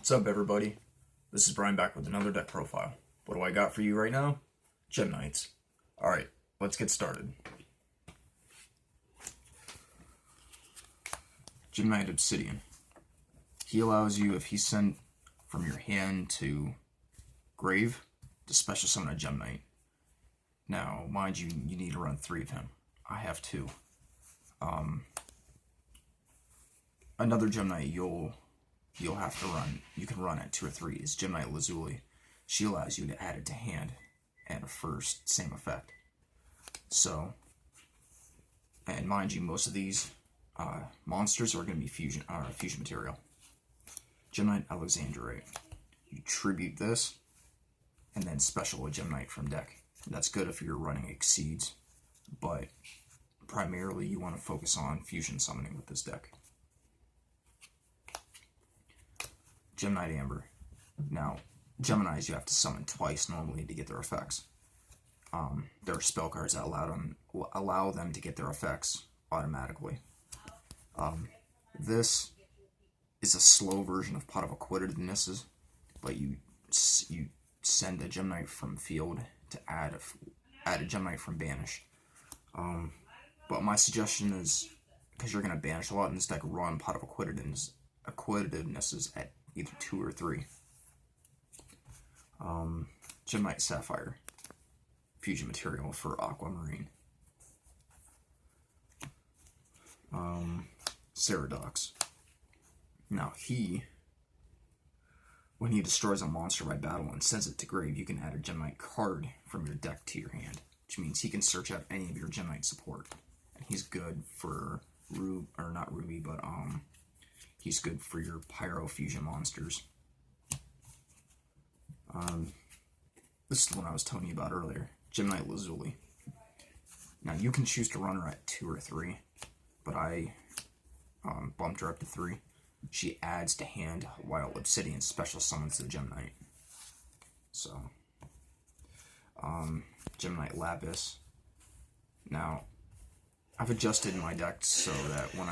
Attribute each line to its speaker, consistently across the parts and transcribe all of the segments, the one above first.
Speaker 1: What's up, everybody? This is Brian back with another deck profile. What do I got for you right now? Gem Knights. Alright, let's get started. Gem Knight Obsidian. He allows you, if he's sent from your hand to grave, to special summon a Gem Knight. Now, mind you, you need to run 3 of him. I have 2. Another Gem Knight you'll have to run, you can run at 2 or 3, is Gem Knight Lazuli. She allows you to add it to hand at a first, same effect. So, and mind you, most of these monsters are going to be fusion material. Gem Knight Alexandrite. You tribute this, and then special a Gem Knight from deck. That's good if you're running Exceeds, but primarily you want to focus on fusion summoning with this deck. Gem Knight Amber. Now, Geminis you have to summon twice normally to get their effects. There are spell cards that allow them to get their effects automatically. This is a slow version of Pot of Acquittednesses, but you send a Gem Knight from field to add a Gem Knight from banish. But my suggestion is, because you're going to banish a lot in this deck, run Pot of Acquittednesses at either 2 or 3. Gem Knight Sapphire. Fusion material for Aquamarine. Ceradox. Now when he destroys a monster by battle and sends it to grave, you can add a Gem Knight card from your deck to your hand, which means he can search out any of your Gem Knight support. And he's good for he's good for your Pyro Fusion monsters. This is the one I was telling you about earlier, Gem Knight Lazuli. Now you can choose to run her at 2 or 3, but I bumped her up to 3. She adds to hand while Obsidian special summons the Gem Knight. So, Gem Knight Lapis. Now, I've adjusted my deck so that when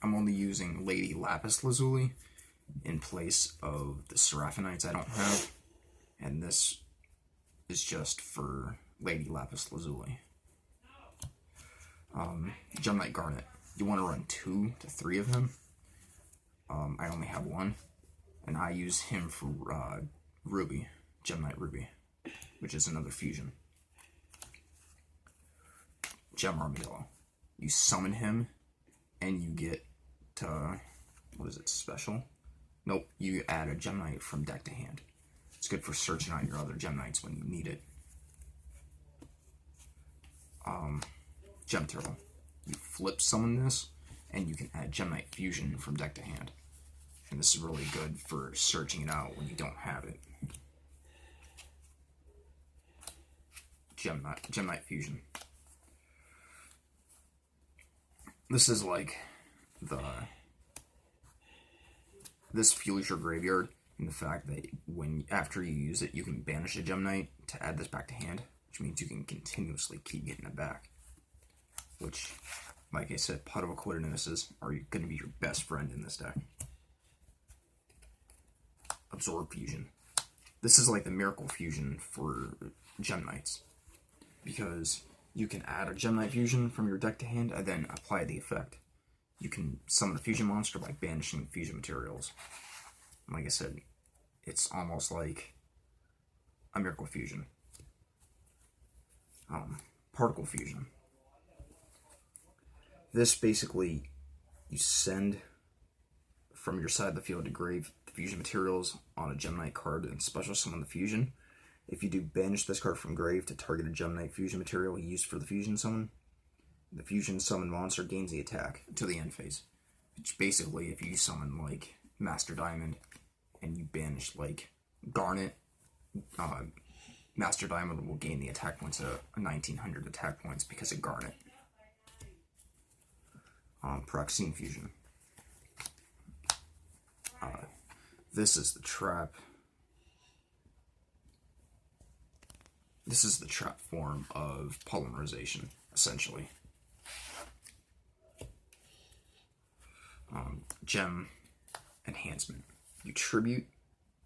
Speaker 1: I'm only using Lady Lapis Lazuli in place of the Seraphonites I don't have, and this is just for Lady Lapis Lazuli. Gem Knight Garnet. You want to run 2 to 3 of him. I only have 1, and I use him for Ruby, Gem Knight Ruby, which is another fusion. Gem Armadillo. You summon him, and you get special? Nope, you add a Gem Knight from deck to hand. It's good for searching out your other Gem Knights when you need it. Gem Turtle. You flip summon this, and you can add Gem Knight Fusion from deck to hand. And this is really good for searching it out when you don't have it. Gem Knight Fusion. This is like this fuels your graveyard in the fact that after you use it, you can banish a Gem Knight to add this back to hand, which means you can continuously keep getting it back. Which, like I said, Pot of Acquittednesses are going to be your best friend in this deck. Absorb Fusion. This is like the Miracle Fusion for Gem Knights, because you can add a Gem Knight Fusion from your deck to hand and then apply the effect. You can summon a fusion monster by banishing fusion materials. Like I said, it's almost like a Miracle Fusion. Particle Fusion. This basically, you send from your side of the field to grave the fusion materials on a Gem Knight card and special summon the fusion. If you do banish this card from grave to target a Gem Knight fusion material used for the fusion summon, the fusion summon monster gains the attack to the end phase. Which basically, if you summon like Master Diamond and you banish like Garnet, Master Diamond will gain the attack points of 1900 attack points because of Garnet. Proxine Fusion. This is the trap. This is the trap form of polymerization, essentially. Gem Enhancement. you tribute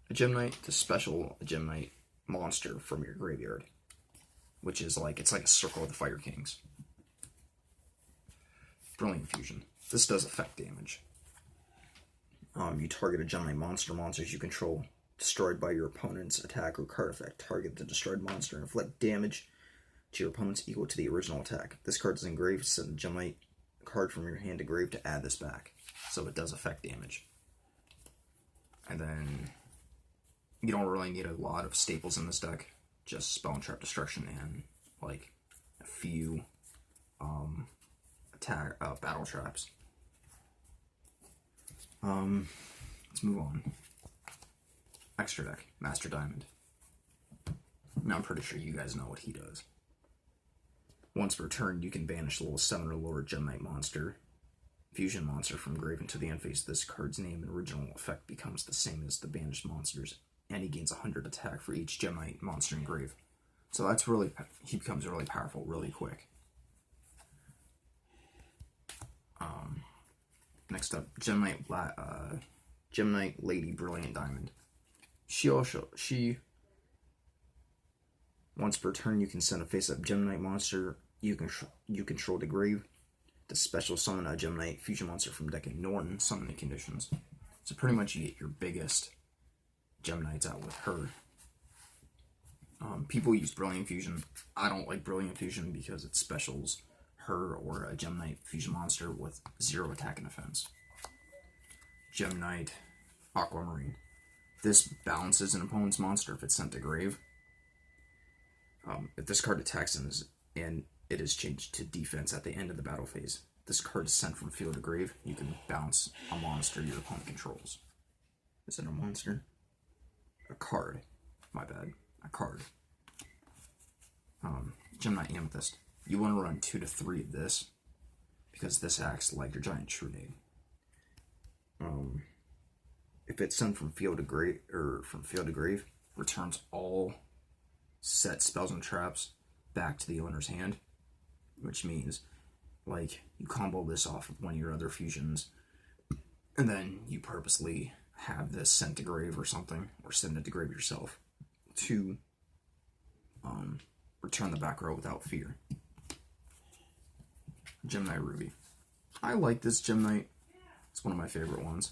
Speaker 1: a Gem Knight to special a Gem Knight monster from your graveyard, which is like, it's like a Circle of the Fire Kings. Brilliant Fusion. This does effect damage. You target a Gem Knight monsters you control, destroyed by your opponent's attack or card effect. Target the destroyed monster and inflict damage to your opponent's equal to the original attack. This card is engraved. Send a Gem Knight card from your hand to grave to add this back. So it does effect damage. And then you don't really need a lot of staples in this deck. Just Spell and Trap Destruction and like a few battle traps. Let's move on. Extra deck, Master Diamond. Now I'm pretty sure you guys know what he does. Once per turn, you can banish the level 7 or lower Gem Knight monster, fusion monster from grave into the end phase. This card's name and original effect becomes the same as the banished monsters, and he gains 100 attack for each Gem Knight monster in grave. So that's really, he becomes really powerful really quick. Next up, Gem Knight Lady Brilliant Diamond. She once per turn, you can send a face-up Gem Knight monster you control to grave to special summon a Gem Knight fusion monster from deck ignoring summoning conditions. So pretty much you get your biggest Gem Knights out with her. People use Brilliant Fusion. I don't like Brilliant Fusion because it specials her or a Gem Knight fusion monster with 0 attack and defense. Gem Knight Aquamarine. This balances an opponent's monster if it's sent to grave. If this card attacks and it is changed to defense at the end of the battle phase, this card is sent from field to grave, you can bounce a monster your opponent controls. Is it a monster? A card. My bad. A card. Gem Knight Amethyst. You want to run 2 to 3 of this because this acts like your giant Trunade. If it's sent from field to grave, returns all set spells and traps back to the owner's hand, which means like you combo this off of one of your other fusions, and then you purposely have this sent to grave or something, or send it to grave yourself to return the back row without fear. Gem Knight Ruby. I like this Gem Knight. It's one of my favorite ones.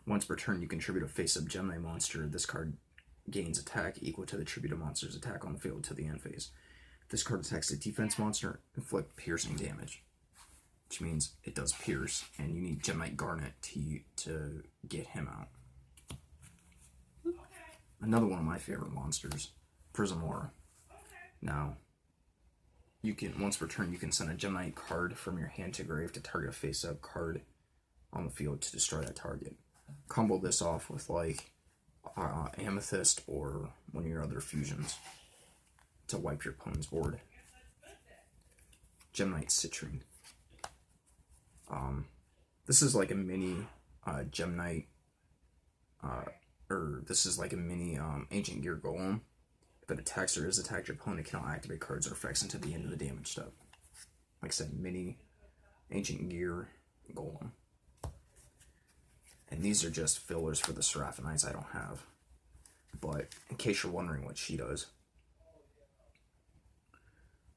Speaker 1: Once per turn, you contribute a face-up Gem Knight monster. This card gains attack equal to the tribute of monster's attack on the field to the end phase. If this card attacks a defense monster, inflict piercing damage, which means it does pierce, and you need Gem Knight Garnet to get him out. Another one of my favorite monsters, Prismora. Now, you can once per turn you can send a Gem Knight card from your hand to grave to target a face-up card on the field to destroy that target. Combo this off with like Amethyst or one of your other fusions to wipe your opponent's board. Gem Knight Citrine. This is like a mini Gem Knight, this is like a mini Ancient Gear Golem. If it attacks or is attacked, your opponent cannot activate cards or effects until the end of the damage step. Like I said, mini Ancient Gear Golem. And these are just fillers for the Seraphonites I don't have. But in case you're wondering what she does,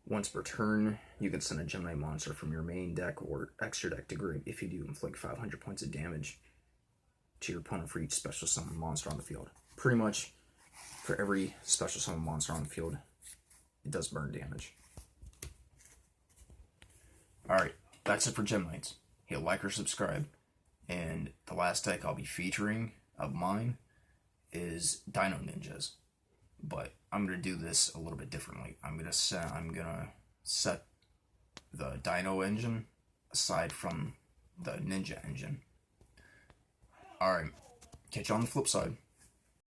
Speaker 1: once per turn, you can send a Gem Knight monster from your main deck or extra deck to grave. If you do, inflict 500 points of damage to your opponent for each special summon monster on the field. Pretty much, for every special summon monster on the field, it does burn damage. Alright, that's it for Gem Knights. Hit like or subscribe. And the last deck I'll be featuring of mine is Dino Ninjas. But I'm gonna do this a little bit differently. I'm gonna set the Dino engine aside from the Ninja engine. Alright, catch you on the flip side.